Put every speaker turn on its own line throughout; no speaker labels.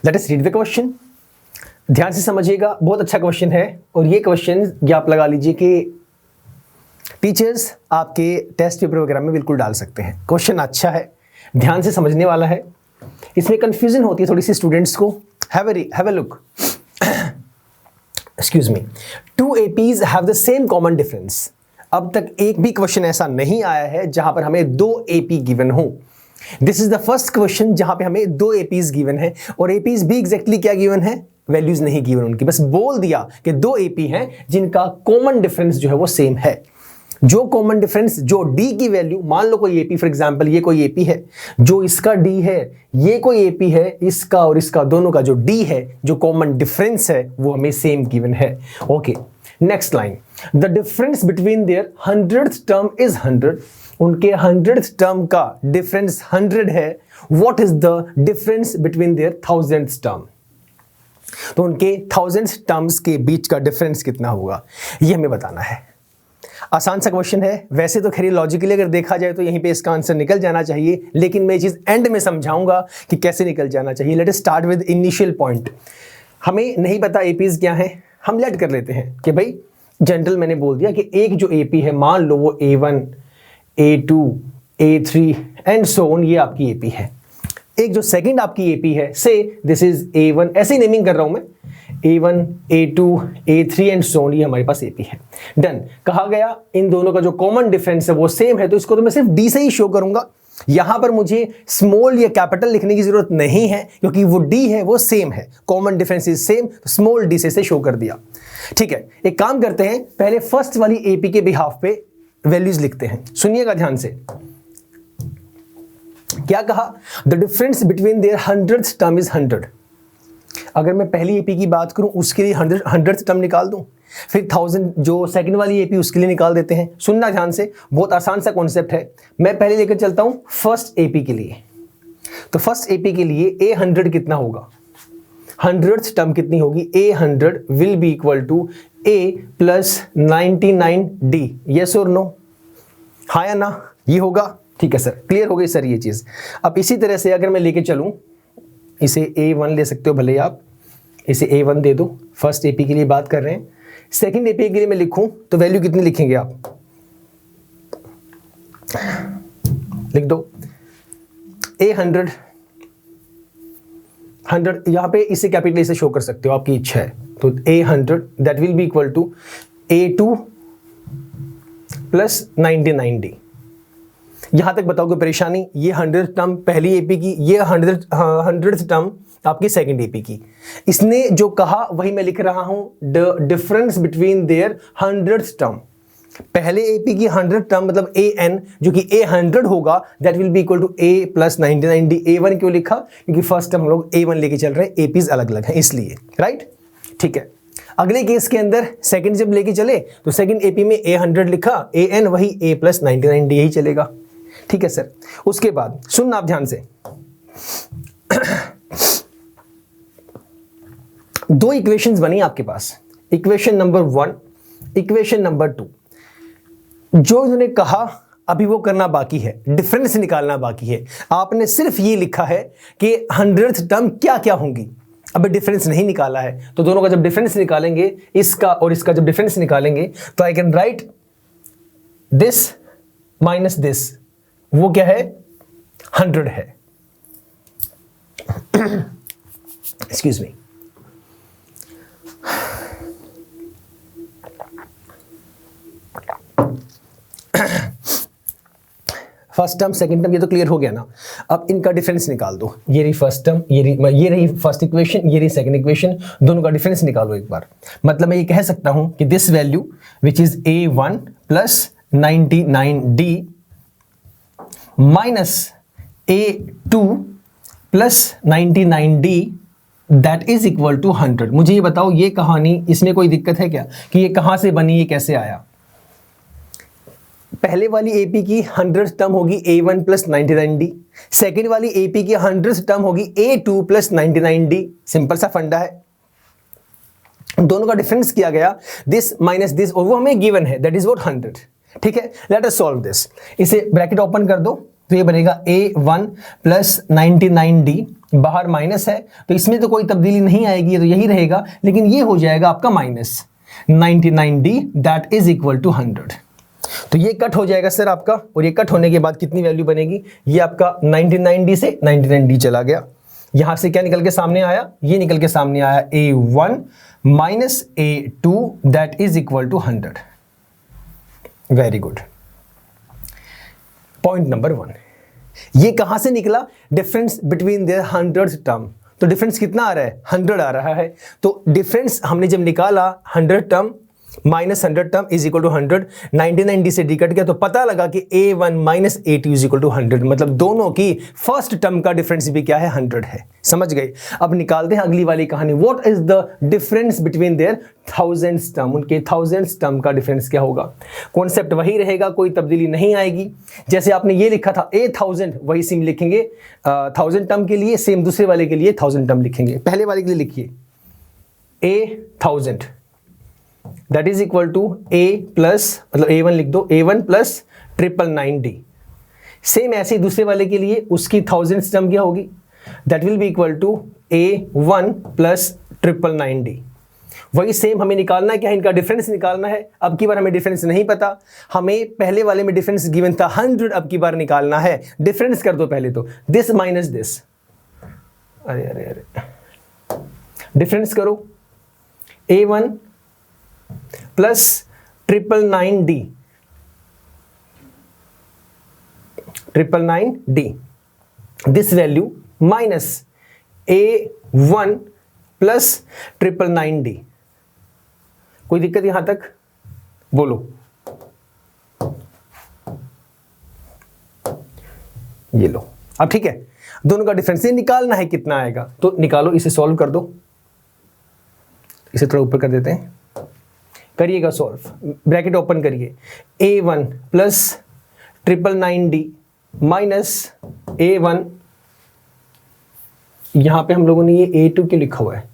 Let us read the question. ध्यान से समझिएगा, बहुत अच्छा क्वेश्चन है और ये क्वेश्चन आप लगा लीजिए कि टीचर्स आपके टेस्ट पेपर वगैरह में बिल्कुल डाल सकते हैं। क्वेश्चन अच्छा है, ध्यान से समझने वाला है, इसमें कंफ्यूजन होती है थोड़ी सी स्टूडेंट्स को। Have a look. Excuse me. 2 APs have the same common difference. अब तक एक भी क्वेश्चन ऐसा नहीं आया है जहां पर हमें 2 AP गिवन हो। This is the first question जहां पे हमें 2 APs गिवन है और APs भी एग्जैक्टली क्या गिवन है, वैल्यूज नहीं गिवन उनकी, बस बोल दिया कि 2 AP हैं जिनका कॉमन डिफरेंस जो है वो सेम है। जो कॉमन डिफरेंस, जो D की वैल्यू, मान लो कोई AP फॉर एग्जांपल, ये कोई AP है, जो इसका D है, ये कोई AP है, इसका और इसका दोनों का जो D है, जो कॉमन डिफरेंस है वो हमें सेम गिवन है। Okay, next line. The difference between there 100th term is 100। उनके 100th टर्म का डिफरेंस 100 है। What is the difference between there 1000th term? तो उनके 1000th टर्म्स के बीच का डिफरेंस कितना होगा, ये हमें बताना है। आसान सा क्वेश्चन है, वैसे तो खैर लॉजिकली अगर देखा जाए तो यहीं पे इसका आंसर निकल जाना चाहिए, लेकिन मैं ये चीज एंड में समझाऊंगा कि कैसे निकल जाना चाहिए। Let us start with initial point. हमें नहीं पता एपीज क्या है, हम लेट कर लेते हैं कि भाई जनरल मैंने बोल दिया कि एक जो एपी है, मान लो वो A1, A2, A3 and so on, ये आपकी एपी है। एक जो सेकंड आपकी एपी है, से दिस इज A1, ऐसे ही नेमिंग कर रहा हूं मैं, A1, A2, A3 and so on, ये हमारे पास एपी है। डन। कहा गया इन दोनों का जो कॉमन डिफरेंस है वो सेम है, तो इसको तो मैं सिर्फ D से ही शो करूंगा। यहां पर मुझे स्मॉल या कैपिटल लिखने की जरूरत नहीं है क्योंकि वो D है वो सेम है, कॉमन डिफरेंस इज सेम, तो स्मॉल D से शो कर दिया। ठीक है, एक काम करते हैं, पहले फर्स्ट वाली एपी के बिहाफ पे वैल्यूज लिखते हैं। सुनिएगा ध्यान से, क्या कहा, the difference between there 100th term is 100। अगर मैं पहली एपी की बात करूं उसके लिए 100th टर्म निकाल दूं, फिर 1000 जो सेकंड वाली एपी उसके लिए निकाल देते हैं। सुनना ध्यान से, बहुत आसान सा कॉन्सेप्ट है। मैं पहले लेकर चलता हूं फर्स्ट एपी के लिए। तो फर्स्ट एपी के लिए A100 कितना होगा, 100th टर्म कितनी होगी, A100 will be equal to A plus 99D। Yes or no, हाँ या ना, ये होगा। ठीक है सर, क्लियर हो गई सर ये चीज। अब इसी तरह से अगर मैं लेके चलूं, इसे A1 ले सकते हो भले आप, इसे A1 दे दो, फर्स्ट एपी के लिए बात कर रहे हैं। सेकंड एपी के लिए मैं लिखूं तो वैल्यू कितनी लिखेंगे आप, लिख दो A100, 100 यहां पे इसे कैपिटल से शो कर सकते हो, आपकी इच्छा है। तो A100 that will be equal to A2 plus 99D। यहां तक बताओ कोई परेशानी, ये 100th टर्म पहली एपी की, ये 100th टर्म आपकी सेकंड एपी की। इसने जो कहा वही मैं लिख रहा हूं, the difference between there 100th term. पहले एपी की 100th टर्म मतलब AN जो कि A100 होगा, that will be equal to A plus 99D। A1 क्यों लिखा, क्योंकि फर्स्ट टर्म हम लोग A1 लेके चल रहे हैं, एपीज अलग अलग हैं इसलिए, राइट। ठीक है, अगले केस के अंदर सेकंड जब लेके चले तो सेकंड एपी में A100 लिखा, AN वही A प्लस 99D यही चलेगा। ठीक है सर, उसके बाद सुनना आप ध्यान से, दो इक्वेशंस बनी आपके पास, इक्वेशन नंबर 1, इक्वेशन नंबर 2। जो उन्होंने कहा अभी वो करना बाकी है, डिफरेंस निकालना बाकी है। आपने सिर्फ ये लिखा है कि 100th टर्म क्या क्या होंगी, अभी डिफरेंस नहीं निकाला है। तो दोनों का जब डिफरेंस निकालेंगे, इसका और इसका जब डिफरेंस निकालेंगे, तो I can write this minus this, वो क्या है, 100 है। Excuse me, first term second term ये तो क्लियर हो गया ना। अब इनका डिफरेंस निकाल दो, ये रही फर्स्ट टर्म, ये रही फर्स्ट इक्वेशन, ये रही सेकंड इक्वेशन, दोनों का डिफरेंस निकालो एक बार। मतलब मैं ये कह सकता हूं कि this value which is A1 plus 99D minus A2 plus 99D that is equal to 100। मुझे ये बताओ, ये कहानी, इसमें कोई दिक्कत है क्या कि ये कहां से बनी, ये कैसे आया? पहले वाली एपी की 100th टर्म होगी A1 प्लस 99D, सेकेंड वाली एपी की 100th टर्म होगी A2 प्लस 99D। सिंपल सा फंडा है, दोनों का डिफरेंस किया गया, दिस माइनस दिस, और वो हमें गिवन है, दैट इज व्हाट 100। ठीक है, लेट अस सॉल्व दिस। इसे ब्रैकेट ओपन कर दो, तो ये बनेगा A1 प्लस 99D, बाहर माइनस है तो इसमें तो कोई तब्दीली नहीं आएगी, तो यही रहेगा, लेकिन ये हो जाएगा आपका minus 99D, that is equal to 100। तो ये कट हो जाएगा सर आपका, और ये कट होने के बाद कितनी वैल्यू बनेगी, ये आपका 99D से 99D चला गया, यहां से क्या निकल के सामने आया, ये निकल के सामने आया A1 minus A2, that is equal to 100। Very good. Point number 1, ये कहां से निकला, डिफरेंस बिटवीन देयर 100 टर्म। तो डिफरेंस कितना आ रहा है, 100 आ रहा है। तो डिफरेंस हमने जब निकाला 100 term minus 100 term is equal to 100, 99D से डी कट गया तो पता लगा कि A1 minus A2 is equal to 100, मतलब दोनों की फर्स्ट टर्म का डिफरेंस भी क्या है, 100 है। समझ गए। अब निकालते हैं अगली वाली कहानी, what is the difference between there thousands term, उनके थाउजेंड्स टर्म का डिफरेंस क्या होगा। कॉन्सेप्ट वही रहेगा, कोई तब्दीली नहीं आएगी। जैसे आपने ये लिखा था A1000, वही सेम लिखेंगे 1000 टर्म के लिए, सेम दूसरे वाले के लिए 1000 टर्म लिखेंगे। पहले वाले के लिए लिखिए A1000, that is equal to A plus, मतलब A1 लिख दो, A1 प्लस 999D। सेम ऐसे ही दूसरे वाले के लिए उसकी थाउजेंड्स टर्म क्या होगी, that will be equal to A1 plus 999D। वही सेम हमें निकालना है, क्या इनका डिफरेंस निकालना है। अब की बार हमें डिफरेंस नहीं पता, हमें पहले वाले में डिफरेंस गिवन था 100, अब की बार निकालना है। डिफरेंस कर दो पहले तो, दिस माइनस दिस, अरे अरे अरे, डिफरेंस करो, A1 plus 999D, 999D, this value minus A1 plus 999D। कोई दिक्कत यहां तक, बोलो। ये लो, अब ठीक है, दोनों का डिफरेंस निकालना है, कितना आएगा तो निकालो, इसे सॉल्व कर दो, इसे थोड़ा ऊपर कर देते हैं, करिएगा सॉल्व, ब्रैकेट ओपन करिए, A1 plus 999D minus A1, यहां पे हम लोगों ने ये A2 क्यों लिखा हुआ है,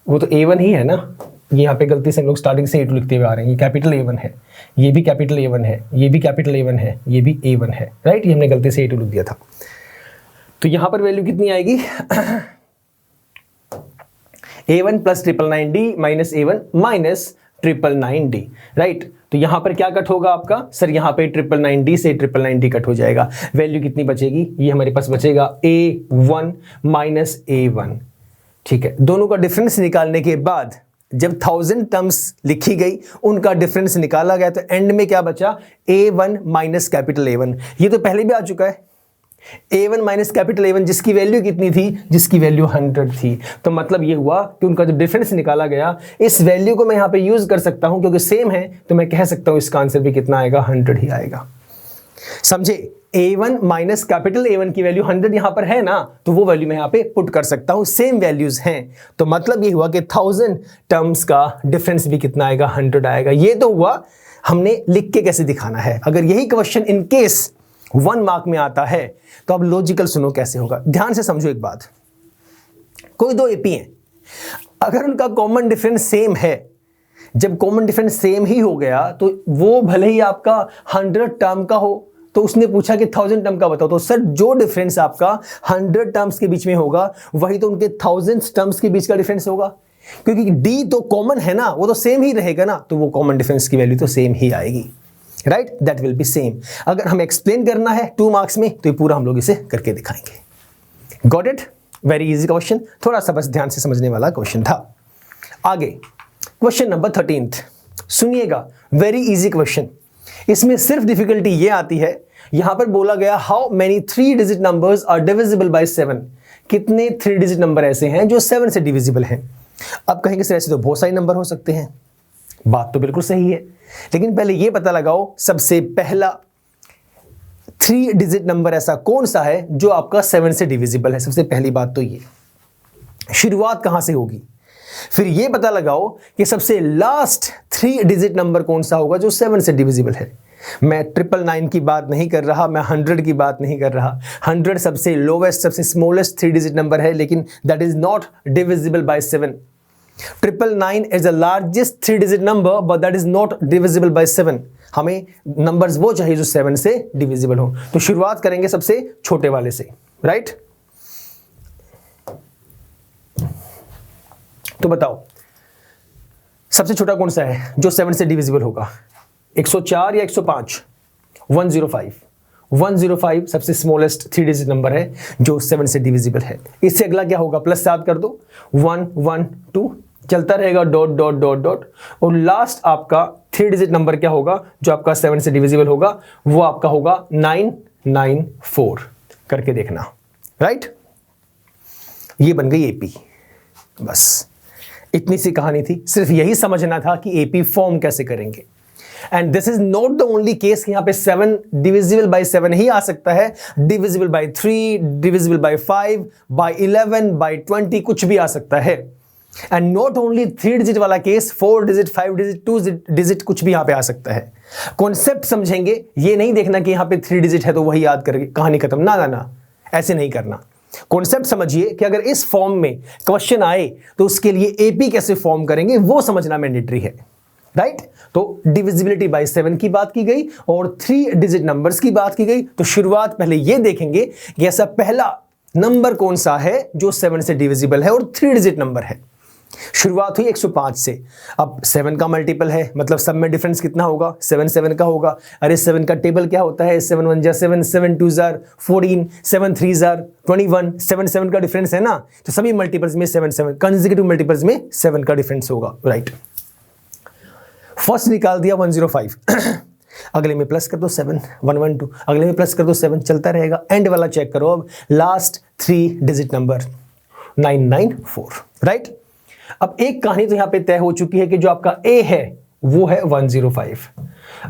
वो तो A1 ही है ना, यहाँ पे गलती से हम लोग स्टार्टिंग से A2 लिखते हुए आ रहे हैं। ये कैपिटल A1 है, ये भी कैपिटल A1 है, ये भी कैपिटल A1 है, ये भी A1 है, राइट, ये हमने गलती से A2 लिख दिया था। तो यहां पर वैल्यू कितनी आएगी A1 plus 999D minus A1 minus 999D, right. तो यहां पर क्या कट होगा आपका, सर यहां पे 999D से 999D कट हो जाएगा। वैल्यू कितनी बचेगी, ये हमारे पास बचेगा A1 माइनस A1, ठीक है। दोनों का डिफरेंस निकालने के बाद जब 1000 टर्म्स लिखी गई, उनका डिफरेंस निकाला गया, तो एंड में क्या बचा, A1 माइनस कैपिटल A1। ये तो पहले भी आ चुका है, A1 माइनस कैपिटल A1, जिसकी वैल्यू कितनी थी, जिसकी वैल्यू 100 थी। तो मतलब ये हुआ कि उनका जो डिफरेंस निकाला गया, इस वैल्यू को मैं यहां पे यूज कर सकता हूं क्योंकि सेम है, तो मैं कह सकता हूं इसका आंसर भी कितना आएगा, 100 ही आएगा। समझे, A1 माइनस कैपिटल A1 की वैल्यू 100 यहां पर है ना, तो वो वैल्यू मैं यहां पे पुट कर सकता हूं, सेम वैल्यूज हैं। तो मतलब ये हुआ कि 1000 टर्म्स का डिफरेंस भी कितना आएगा, 100 आएगा। ये तो हुआ, हमने लिख के कैसे दिखाना है। अगर यही क्वेश्चन इन केस 1 मार्क में आता है, तो अब लॉजिकल सुनो कैसे होगा, ध्यान से समझो एक बात। कोई दो एपी हैं, अगर उनका कॉमन डिफरेंस सेम है, जब कॉमन डिफरेंस सेम ही हो गया, तो वो भले ही आपका 100 टर्म का हो, तो उसने पूछा कि 1000 टर्म का बताओ, तो सर जो डिफरेंस आपका 100 टर्म्स के बीच में होगा, वही तो उनके 1000 टर्म्स के बीच का डिफरेंस होगा, क्योंकि डी तो कॉमन है ना, वो तो सेम ही रहेगा ना, तो वो कॉमन डिफरेंस की वैल्यू तो सेम ही आएगी, right, that will B same. अगर हमें एक्सप्लेन करना है 2 मार्क्स में, तो ये पूरा हम लोग इसे करके दिखाएंगे। Got it, very easy question, थोड़ा सा बस ध्यान से समझने वाला क्वेश्चन था। आगे क्वेश्चन नंबर 13, सुनिएगा, वेरी इजी क्वेश्चन। इसमें सिर्फ डिफिकल्टी ये आती है, यहां पर बोला गया how many 3 digit numbers are divisible by 7, कितने 3 डिजिट नंबर ऐसे हैं जो 7 से डिविजिबल हैं। अब कहेंगे सर ऐसे तो बहुत सारे नंबर हो सकते हैं, बात तो बिल्कुल सही है, लेकिन पहले ये पता लगाओ सबसे पहला 3 डिजिट नंबर ऐसा कौन सा है जो आपका 7 से डिविजिबल है। सबसे पहली बात तो ये, शुरुआत कहां से होगी, फिर ये पता लगाओ कि सबसे लास्ट 3 डिजिट नंबर कौन सा होगा जो 7 से डिविजिबल है। मैं 999 की बात नहीं कर रहा, मैं 100 की बात नहीं कर रहा। 100 सबसे लोवेस्ट, सबसे स्मॉलेस्ट 3 डिजिट नंबर है, लेकिन that is not divisible by 7। 999 is the largest 3-digit number but that is not divisible by 7. हमें नंबर्स वो चाहिए जो 7 से डिविजिबल हो। तो शुरुआत करेंगे सबसे छोटे वाले से, राइट? तो बताओ सबसे छोटा कौन सा है जो 7 से डिविजिबल होगा? 104 या 105? 105। 105 सबसे स्मॉलेस्ट 3-digit नंबर है जो 7 से डिविजिबल है। इससे अगला क्या होगा? प्लस याद कर दो, 1 1 2 चलता रहेगा, डॉट डॉट डॉट डॉट, और लास्ट आपका 3-digit नंबर क्या होगा जो आपका 7 से डिविजिबल होगा? वो आपका होगा 994। करके देखना, राइट? ये बन गई एपी। बस इतनी सी कहानी थी, सिर्फ यही समझना था कि एपी फॉर्म कैसे करेंगे। And this is not the only case, यहां पे 7 डिविजिबल बाय 7 ही आ सकता है, divisible by 3, divisible by 5, by 11, by 20, कुछ भी आ सकता है। एंड नॉट ओनली 3-digit वाला केस, 4-digit, 5-digit, 2-digit कुछ भी यहां पे आ सकता है। कॉन्सेप्ट समझेंगे, ये नहीं देखना कि यहां पे 3-digit है तो वही याद करके कहानी खत्म, ना ना ना, ऐसे नहीं करना। कॉन्सेप्ट समझिए कि अगर इस फॉर्म में क्वेश्चन आए तो उसके लिए एपी कैसे फॉर्म करेंगे वो समझना मैंडेटरी है, राइट? तो डिविजिबिलिटी बाय 7 की बात की गई और 3-digit नंबर्स की बात की गई। तो शुरुआत पहले ये देखेंगे कि ऐसा पहला नंबर कौन सा है जो 7 से डिविजिबल है और 3-digit नंबर है। शुरुआत हुई 105 से, अब 7 का मल्टीपल है, मतलब सब में डिफरेंस कितना होगा? 7 7 का होगा। अरे 7 का टेबल क्या होता है? 7 1 7, 7 2 14, 7 3 21, 7 7 का डिफरेंस है ना, तो सभी मल्टीपल्स में 7 7, कंसेक्यूटिव मल्टीपल्स में 7 का डिफरेंस होगा, राइट? फर्स्ट निकाल दिया 105 अगले में प्लस कर दो 7 112, अगले में प्लस कर दो 7, चलता रहेगा। एंड वाला चेक करो, अब लास्ट 3-digit नंबर 994, राइट? अब एक कहानी तो यहां पे तय हो चुकी है कि जो आपका ए है वो है 105,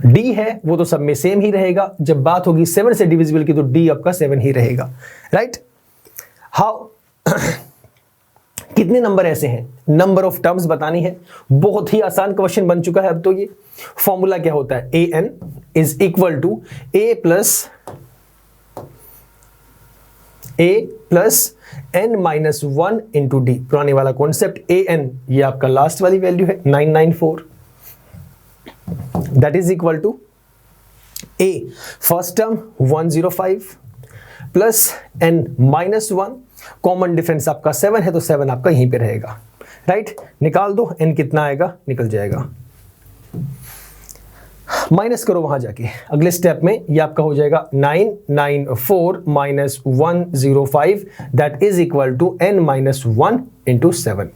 डी है वो तो सब में सेम ही रहेगा। जब बात होगी 7 से डिविजिबल की तो डी आपका 7 ही रहेगा, राइट? हाउ कितने नंबर ऐसे हैं, नंबर ऑफ टर्म्स बतानी है। बहुत ही आसान क्वेश्चन बन चुका है अब तो। ये फॉर्मूला क्या होता है? A n is equal to a plus n minus 1 into d. पुराने वाला कॉन्सेप्ट ए एन, ये आपका लास्ट वाली वैल्यू है 994, that is equal to a first term 105 plus n minus 1, common difference आपका 7 है तो 7 आपका यहीं पे रहेगा, राइट? निकाल दो, n कितना आएगा, निकल जाएगा। माइनस करो वहां जाके, अगले स्टेप में ये आपका हो जाएगा 994 minus 105, that is equal to n minus 1 into 7।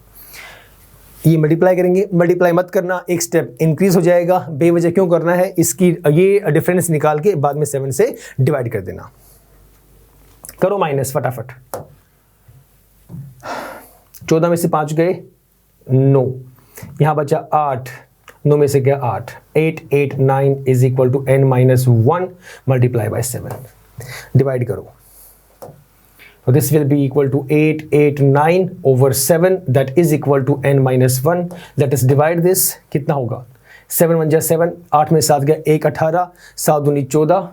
ये मल्टीप्लाई करेंगे, मल्टीप्लाई मत करना, एक स्टेप इंक्रीज हो जाएगा। बेवजह क्यों करना है? इसकी ये डिफरेंस निकाल के बाद में 7 से डिवाइड कर देना। करो माइनस फटाफट। 14 में से 5 गए 9, यहां बचा 8, 9 में से गया 8, 8 8 9 is equal to n minus 1 multiply by 7। Divide करो, so this will be equal to 8 8 9 over 7, that is equal to n minus 1. Let us divide this, कितना होगा? 7 1 जा 7, 8 में 7 गया 1 18, 7 दूनी 14,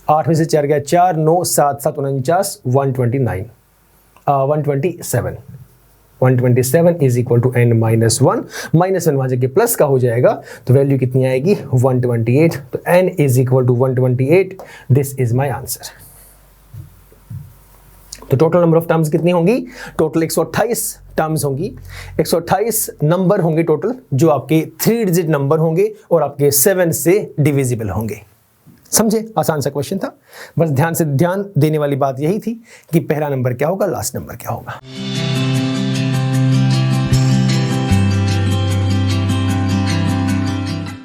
8 में से 4 गया 4, 9 7 7 49, 127 127 is equal to n minus 1, minus 1 वहां जाके प्लस का हो जाएगा तो वैल्यू कितनी आएगी? 128। तो n is equal to 128, this is my answer. तो टोटल नंबर ऑफ टर्म्स कितनी होंगी? टोटल 128 टर्म्स होंगी, 128 नंबर होंगे टोटल, जो आपके 3-digit नंबर होंगे और आपके 7 से डिविजिबल होंगे। समझे? आसान सा क्वेश्चन था, बस ध्यान देने वाली बात यही थी कि पहला नंबर क्या होगा, लास्ट नंबर क्या होगा।